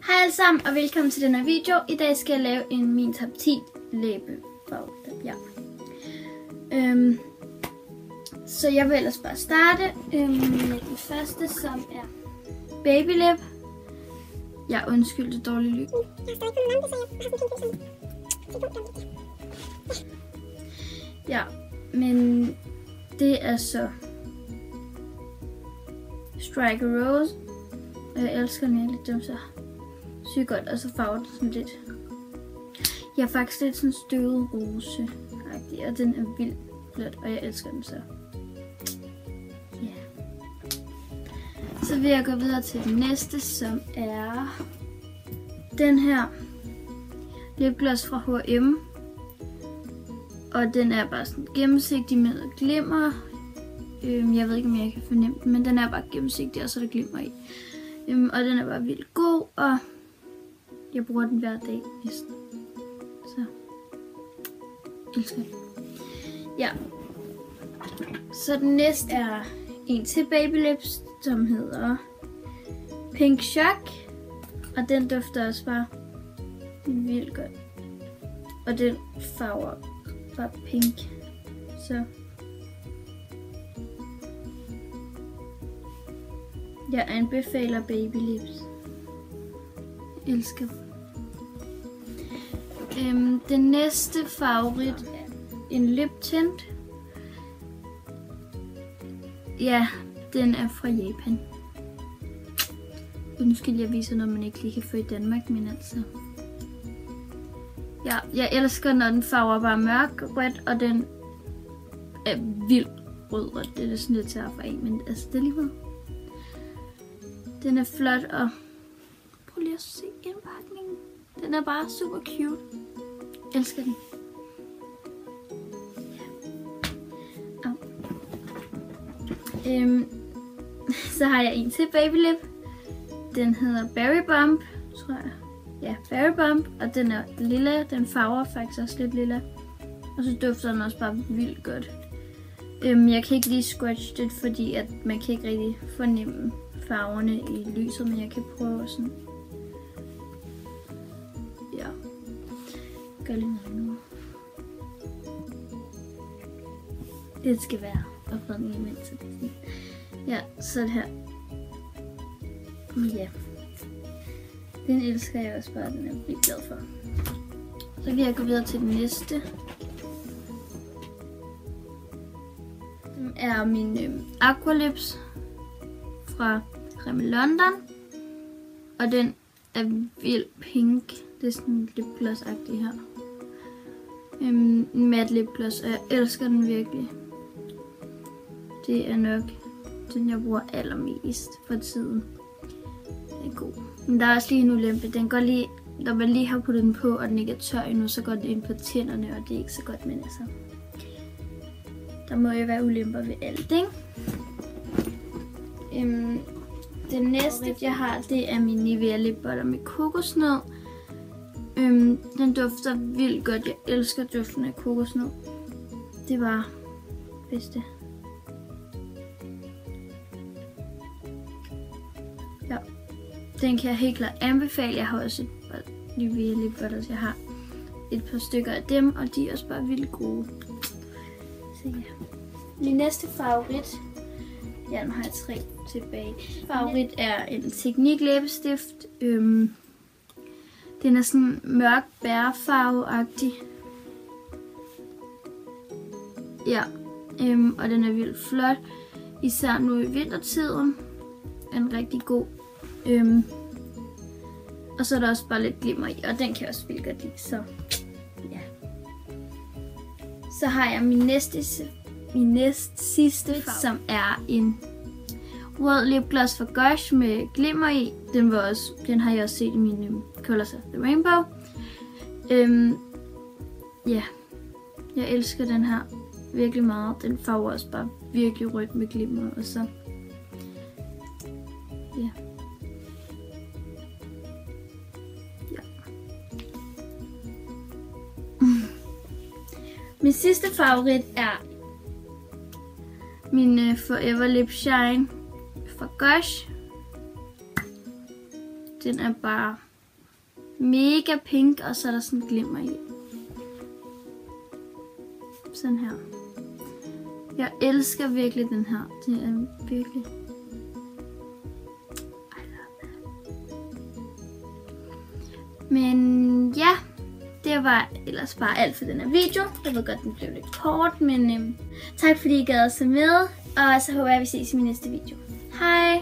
Hej alle sammen og velkommen til denne video. I dag skal jeg lave min top 10 læbefarve. Ja. Så jeg vil ellers bare starte med den første, som er Baby Lip. Ja, undskyld det dårlige lyd. Ja, men det er så Strike a Rose. Jeg elsker den virkelig, den så sygt godt, og så farver det sådan lidt. Jeg er faktisk lidt sådan støvet rose, og den er vildt flot, og jeg elsker den så. Ja. Så vil jeg gå videre til den næste, som er den her lipgloss fra H&M. Og den er bare sådan gennemsigtig med glimmer. Jeg ved ikke, om jeg kan fornemme den, men den er bare gennemsigtig, og så er der glimmer i. Og den er bare vildt god, og jeg bruger den hver dag næsten. Så elsker den. Ja. Så den næste er en til Baby Lips, som hedder Pink Shock. Og den dufter også bare vildt godt. Og den farver bare pink. Så jeg anbefaler Baby Lips. Jeg elsker den. Den næste favorit er en lip tint. Ja, den er fra Japan. Undskyld, jeg viser noget, man ikke lige kan få i Danmark, men altså. Ja, jeg elsker, når den farver bare mørk rødt, og den er vildt rød. Det er sådan lidt til at få af, men altså, det er lige meget. Den er flot, og prøv lige at se indpakningen. Den er bare super cute. Jeg elsker den. Ja. Så har jeg en til Baby Lip. Den hedder Berry Bump, tror jeg. Ja, Berry Bump, og den er lilla. Den farver faktisk også lidt lilla. Og så dufter den også bare vildt godt. Jeg kan ikke lige swatche det, fordi at man kan ikke rigtig fornemme farverne i lyset, men jeg kan prøve sådan. Ja. Gør lige noget nu. Det skal være opladning imens. Ja, så det her. Ja. Den elsker jeg også bare, den er vildt glad for. Så vil jeg gå videre til den næste. Den er min Aqualips fra Rimmel London. Og den er vildt pink. Det er sådan en lipgloss-agtig her. Matte lipgloss, og jeg elsker den virkelig. Det er nok den, jeg bruger allermest for tiden. Den er god. Men der er også lige en ulempe. Den går lige, når man lige har puttet den på, og den ikke er tør endnu, så går den ind på tænderne, og det er ikke så godt, men altså. Der må jo være ulemper ved alt, ikke? Den næste, jeg har, det er min Nivea Lip Butter med kokosnød. Den dufter vildt godt. Jeg elsker duften af kokosnød. Det var bedste. Ja, den kan jeg helt klart anbefale. Jeg har også et par Nivea Lip Butters. Jeg har et par stykker af dem, og de er også bare vildt gode. Så ja. Min næste favorit, ja, nu har jeg 3 tilbage. Favorit er en Teknik læbestift. Den er sådan mørk bærfarve-agtig. Ja, og den er vildt flot. Især nu i vintertiden. En rigtig god. Og så er der også bare lidt glimmer i, og den kan jeg også vildt godt lide. Så ja. Så har jeg min næst sidste, som er en rød lipgloss fra Gush med glimmer i. Den har jeg også set i mine Colors of the Rainbow. Ja, jeg elsker den her virkelig meget. Den farver også bare virkelig rødt med glimmer, og så ja. Min sidste favorit er min Forever Lip Shine fra Gush. Den er bare mega pink, og så er der sådan glimmer i. Sådan her. Jeg elsker virkelig den her. Det er virkelig... Men ja, det var ellers bare alt for den her video. Jeg ved godt, den blev lidt kort, men tak fordi I gad at se med. Og så håber jeg, at vi ses i min næste video. Hej!